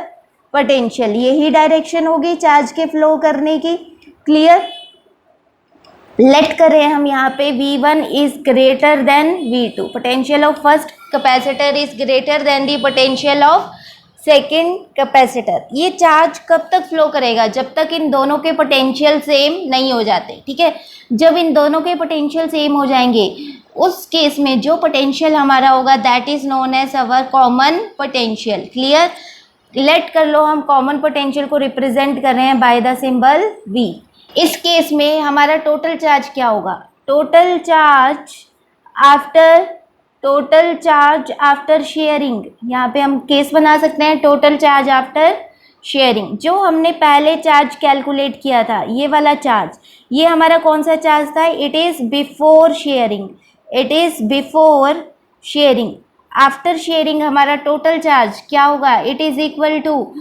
potential. यही डायरेक्शन होगी चार्ज के फ्लो करने की। क्लियर। लेट कर रहे हैं हम यहाँ पे V1 is greater than V2, potential of first capacitor is greater then the potential of second capacitor. ये चार्ज कब तक फ्लो करेगा, जब तक इन दोनों के पोटेंशियल सेम नहीं हो जाते। ठीक है, जब इन दोनों के पोटेंशियल सेम हो जाएंगे, उस केस में जो पोटेंशियल हमारा होगा that is known as our common potential. Clear. Let कर लो हम कॉमन पोटेंशियल को रिप्रेजेंट कर रहे हैं बाय द सिंबल V। इस केस में हमारा टोटल चार्ज क्या होगा, टोटल चार्ज आफ्टर शेयरिंग। यहाँ पे हम केस बना सकते हैं टोटल चार्ज आफ्टर शेयरिंग। जो हमने पहले चार्ज कैलकुलेट किया था, ये वाला चार्ज, ये हमारा कौन सा चार्ज था, it is before sharing, it is before sharing. After sharing हमारा टोटल चार्ज क्या होगा, इट इज़ इक्वल टू,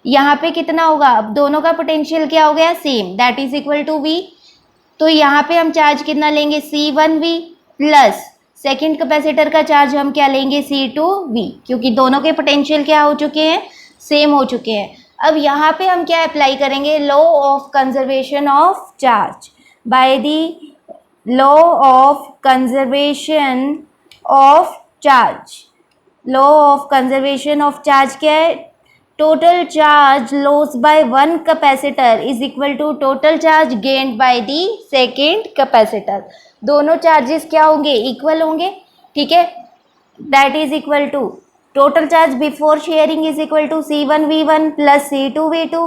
यहाँ पे कितना होगा, अब दोनों का पोटेंशियल क्या हो गया, same, that is equal to V। तो यहाँ पे हम चार्ज कितना लेंगे, C1V प्लस सेकेंड कैपेसिटर का चार्ज हम क्या लेंगे, C2V, क्योंकि दोनों के पोटेंशियल क्या हो चुके हैं, सेम हो चुके हैं। अब यहाँ पे हम क्या अप्लाई करेंगे, law of conservation of charge. By the law of conservation of charge, law of conservation of charge क्या है, total charge loss by one capacitor is equal to total charge gained by the second capacitor. दोनों charges क्या होंगे, equal होंगे। ठीक है, that is equal to total charge before sharing is equal to C1V1 plus C2V2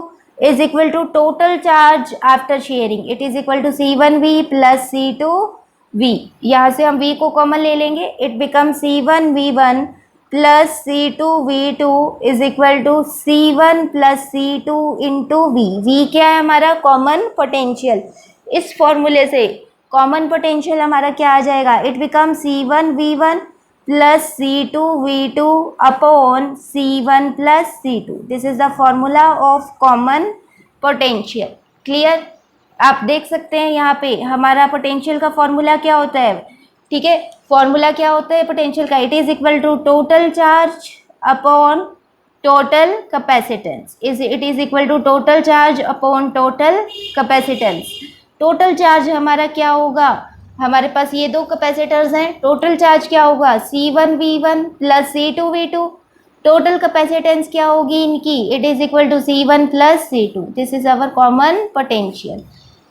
is equal to total charge after sharing. It is equal to C1V plus C2V. यहाँ से हम V को common ले लेंगे. It becomes C1V1 plus C2V2 is equal to C1 plus C2 into V. V क्या है हमारा? Common potential. इस फॉर्मूले से कॉमन पोटेंशियल हमारा क्या आ जाएगा? It become C1V1 plus C2V2 upon C1 plus C2. This is the formula of common potential. Clear? आप देख सकते हैं यहाँ पे हमारा पोटेंशियल का फॉर्मूला क्या होता है. ठीक है, फॉर्मूला क्या होता है पोटेंशियल का? It is equal to total charge upon total capacitance. It is equal to total charge upon total capacitance. Total charge हमारा क्या होगा? हमारे पास ये दो कैपेसिटर्स हैं. टोटल चार्ज क्या होगा? C1V1 plus C2V2. Total capacitance क्या होगी इनकी? It is equal to C1 plus C2. This is our common potential.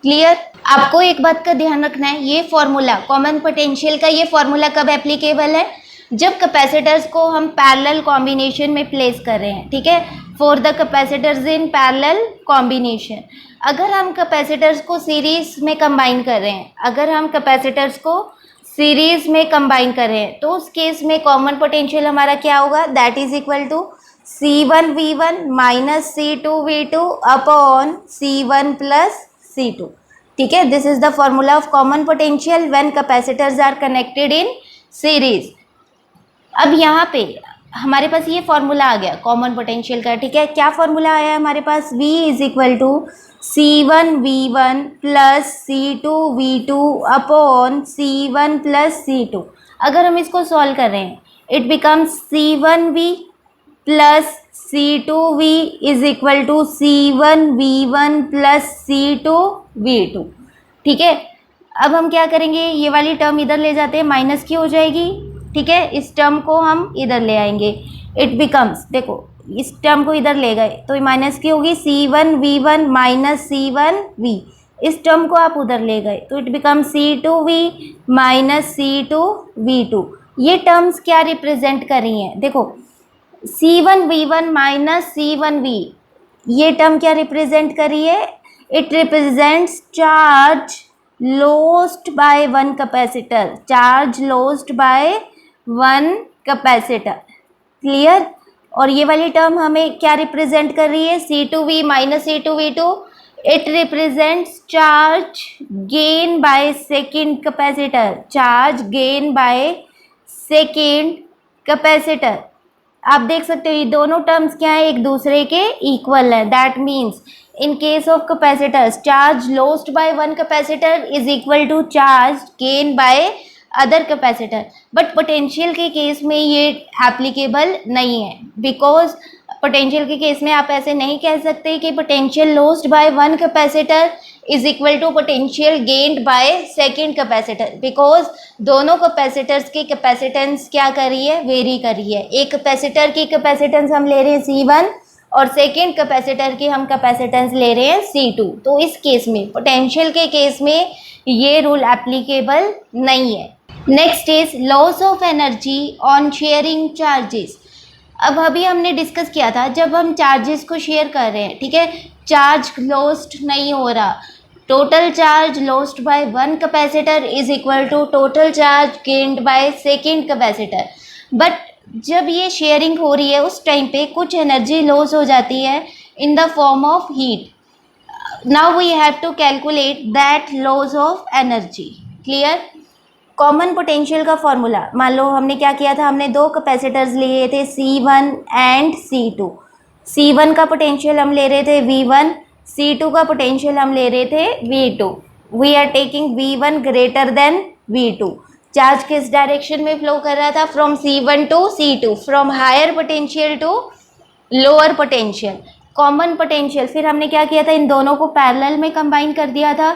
Clear? आपको एक बात का ध्यान रखना है, ये फॉर्मूला कॉमन पोटेंशियल का ये फॉर्मूला कब एप्लीकेबल है? जब कैपेसिटर्स को हम पैरेलल कॉम्बिनेशन में प्लेस कर रहे हैं. ठीक है, for the capacitors in parallel combination. अगर हम कैपेसिटर्स को सीरीज में कंबाइन कर रहे हैं, तो उस केस में कॉमन पोटेंशियल हमारा क्या होगा? That is equal to C1V1 minus C2V2 upon C1 plus C2. ठीक है, this is the formula of common potential when capacitors are connected in series. अब यहाँ पे हमारे पास ये फॉर्मूला आ गया कॉमन पोटेंशियल का. ठीक है, क्या फॉर्मूला आया हमारे पास? V is equal to C1V1 plus C2V2 upon C1 plus C2. अगर हम इसको सॉल्व कर रहे हैं, it becomes C1V plus C2V is equal to C1V1 plus C2V2. ठीक है, अब हम क्या करेंगे? ये वाली टर्म इधर ले जाते हैं, माइनस की हो जाएगी. ठीक है, इस टर्म को हम इधर ले आएंगे. इट बिकम्स, देखो इस टर्म को इधर ले गए तो माइनस की होगी C1V1 माइनस C1V. इस टर्म को आप उधर ले गए तो it become C2V minus C2V2. ये टर्म्स क्या रिप्रेजेंट कर रही हैं? देखो C1V1 माइनस C1V, ये टर्म क्या रिप्रेजेंट कर रही है? It represents charge lost by one capacitor. Charge lost by one capacitor. Clear? और ये वाली टर्म हमें क्या रिप्रेजेंट कर रही है? C2V minus C2V2. It represents charge gain by second capacitor. Charge gain by second capacitor. आप देख सकते हो ये दोनों टर्म्स क्या है? एक दूसरे के इक्वल है. That means in case of capacitors, charge lost by one capacitor is equal to charge gained by other capacitor. but potential के केस में ये applicable नहीं है, because potential के केस में आप ऐसे नहीं कह सकते कि potential lost by one capacitor is equal to potential gained by second capacitor, because दोनों कैपेसिटर्स की कैपेसिटेंस क्या कर रही है? वेरी कर रही है. एक कैपेसिटर की कैपेसिटेंस हम ले रहे हैं C1 और सेकेंड कैपेसिटर की हम कैपेसिटेंस ले रहे हैं C2. तो इस केस में पोटेंशियल के केस में ये रूल एप्लीकेबल नहीं है. Next is loss of energy on sharing charges. अब अभी हमने डिस्कस किया था जब हम चार्जेस को शेयर कर रहे हैं, ठीक है, चार्ज लॉस्ट नहीं हो रहा. Total charge lost by one capacitor is equal to total charge gained by second capacitor. But जब ये शेयरिंग हो रही है उस टाइम पे कुछ एनर्जी लॉस हो जाती है in the form of heat. Now we have to calculate that loss of energy. Clear? Common potential का फॉर्मूला, मान लो हमने क्या किया था, हमने दो कैपेसिटर्स लिए थे C1 एंड C2. C1 का पोटेंशियल हम ले रहे थे V1, C2 का पोटेंशियल हम ले रहे थे V2. We are taking V1 greater than V2. Charge किस डायरेक्शन में फ्लो कर रहा था? From C1 to C2, from higher potential to lower potential. Common potential फिर हमने क्या किया था? इन दोनों को पैरेलल में कंबाइन कर दिया था.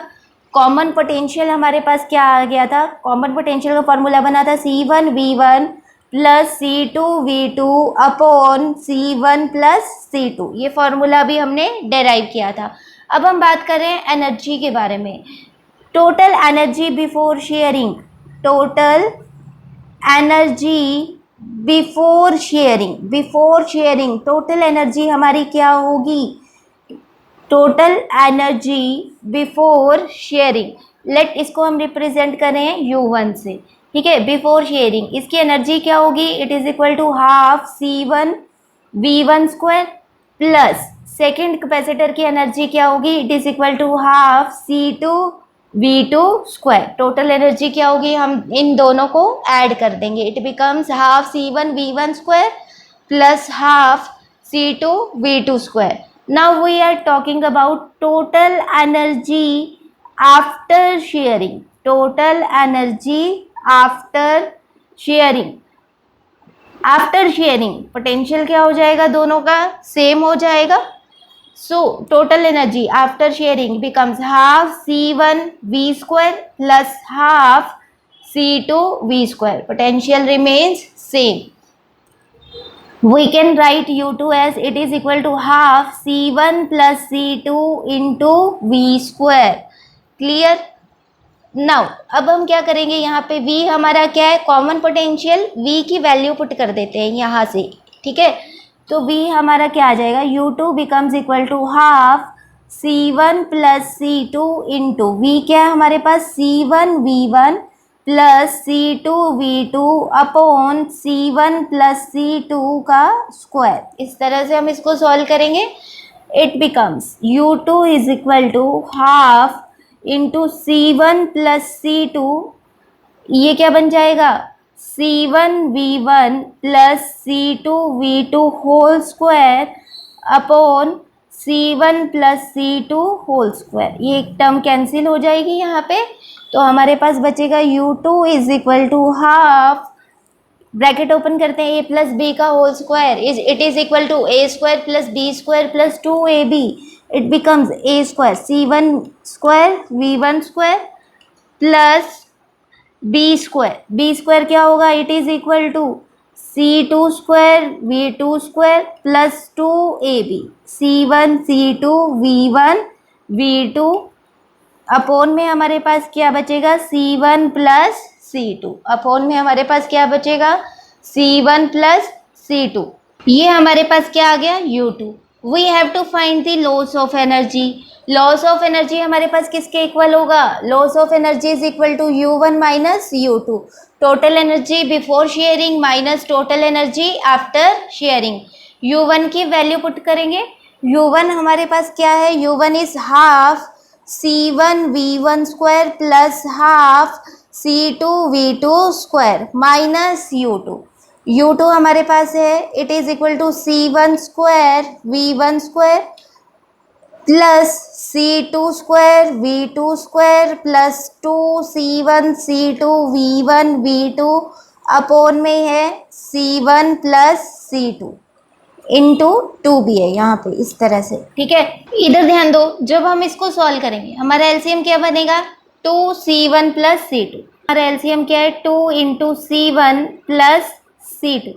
कॉमन पोटेंशियल हमारे पास क्या आ गया था? कॉमन पोटेंशियल का फॉर्मूला बना था C1V1 plus C2V2 upon C1 plus C2. ये फॉर्मूला भी हमने डेराइव किया था. अब हम बात करें एनर्जी के बारे में. Total energy before sharing. Total energy before sharing total energy हमारी क्या होगी, total energy before sharing, let इसको हम रिप्रेजेंट करें U1 से, ठीक है। बिफोर शेयरिंग इसकी एनर्जी क्या होगी, it is equal to half C1V1 square plus second capacitor की एनर्जी क्या होगी, it is equal to half C2V2 square. Total energy क्या होगी, हम इन दोनों को ऐड कर देंगे, it becomes half C1V1 square plus half C2V2 square. Now we are talking about total energy after sharing. Total energy after sharing. After sharing potential क्या हो जाएगा, दोनों का सेम हो जाएगा। So total energy after sharing becomes half C1V square plus half C2V square. Potential remains same. We can write U2 as it is equal to half C1 plus C2 into V square. Clear? Now अब हम क्या करेंगे, यहाँ पे V हमारा क्या है, common potential, V की वैल्यू पुट कर देते हैं यहाँ से, ठीक है। तो V हमारा क्या आ जाएगा, U2 becomes equal to half C1 plus C2 into V क्या है हमारे पास, C1V1 plus C2V2 upon C1 plus C2 का स्क्वायर। इस तरह से हम इसको सॉल्व करेंगे, it becomes U2 is equal to half into C1 plus C2, ये क्या बन जाएगा, C1V1 plus C2V2 whole square upon C1 plus C2 whole square. ये एक टर्म कैंसिल हो जाएगी यहाँ पे, तो हमारे पास बचेगा U2 is equal to half, bracket open करते हैं, A प्लस बी का whole square it is equal to A square plus B square plus 2AB, it becomes A square C1 square V1 square plus B square क्या होगा, it is equal to C2 square V2 square plus 2AB, C1 C2 V1 V2 upon में हमारे पास क्या बचेगा, C1 plus C2, upon में हमारे पास क्या बचेगा, C1 प्लस C2। ये हमारे पास क्या आ गया, U2। We have to find the loss of energy. Loss of energy हमारे पास किसके इक्वल होगा, loss of energy is equal to U1 minus U2, total energy before sharing minus total energy after sharing. U1 की value put करेंगे, U1 हमारे पास क्या है, U1 is half C1V1 square plus half C2V2 square minus U2 हमारे पास है, it is equal to C1 square V1 square plus C2 square V2 square plus 2C1 C2 V1 V2 upon में है C1 plus C2 into 2 भी है यहाँ पे, इस तरह से, ठीक है। इधर ध्यान दो, जब हम इसको सॉल्व करेंगे हमारा एलसीएम क्या बनेगा, 2C1 प्लस C2। हमारा एलसीएम क्या है, 2 इंटू C1 प्लस C2।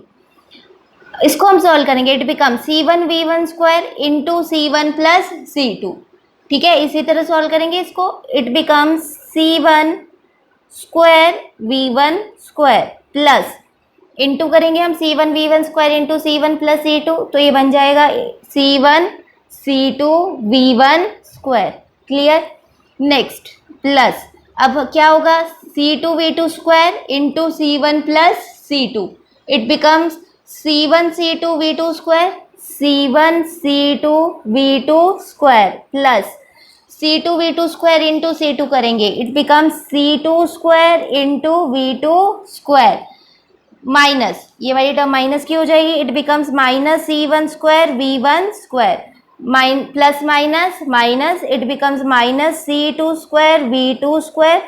इसको हम सॉल्व करेंगे, it become C1V1 square into C1 plus C2, ठीक है। इसी तरह सॉल्व करेंगे इसको, it becomes C1 square V1 square plus into करेंगे हम C1V1 square into C1 plus C2, तो ये बन जाएगा C1 C2 V1 square. Clear? Next plus अब क्या होगा, C2V2 square into C1 plus C2, it becomes C1 C2 V2 square, C1 C2 V2 square plus C2 V2 square into C2 करेंगे, it becomes C2 square into V2 square minus, ये वाली term minus की हो जाएगी, it becomes minus C1 square V1 square plus minus minus, it becomes minus C2 square V2 square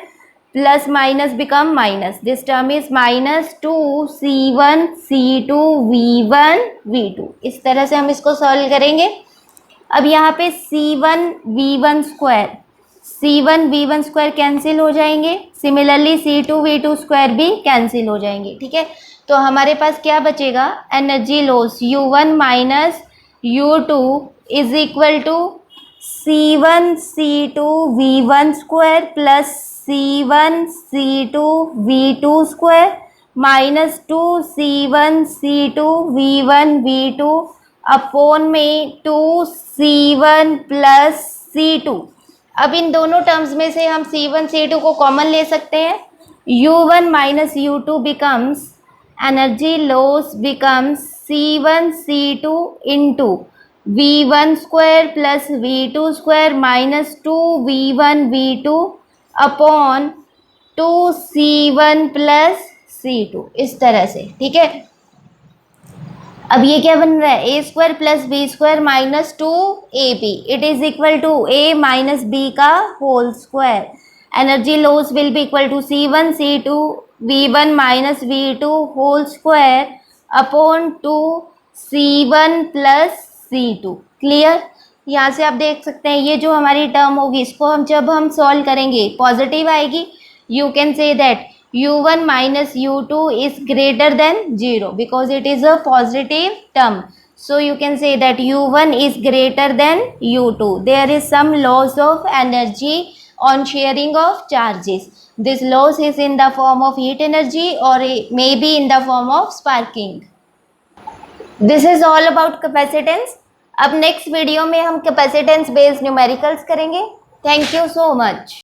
plus minus become minus, this term is minus 2C1 C2 V1 V2। इस तरह से हम इसको solve करेंगे। अब यहाँ पे C1 V1 स्क्वायर कैंसिल हो जाएंगे, सिमिलरली C2 V2 स्क्वायर भी कैंसिल हो जाएंगे, ठीक है। तो हमारे पास क्या बचेगा, energy loss U1 minus U2 is equal to C1 C2 V1 square plus C1 C2 V2 square minus 2C1 C2 V1 V2 upon में 2C1 प्लस C2। अब इन दोनों टर्म्स में से हम C1 C2 को कॉमन ले सकते हैं। U1 minus U2 becomes, energy loss becomes C1 C2 into V1 square plus V2 square minus 2V1 V2 upon 2C1 plus C2, इस तरह से। ठीक है, अब ये क्या बन रहा है, A square plus B square minus 2AB, it is equal to A minus B का whole square. Energy loss will be equal to C1 C2 V1 minus V2 whole square upon 2C1 plus C2। Clear? यहाँ से आप देख सकते हैं ये जो हमारी टर्म होगी, इसको हम जब हम सॉल्व करेंगे पॉजिटिव आएगी। You can say that U1 minus U2 is greater than 0 because it is a positive term. So you can say that U1 is greater than U2. There is some loss of energy on sharing of charges. This loss is in the form of heat energy or maybe in the form of sparking. This is all about capacitance. अब next video में हम capacitance based numericals करेंगे. Thank you so much.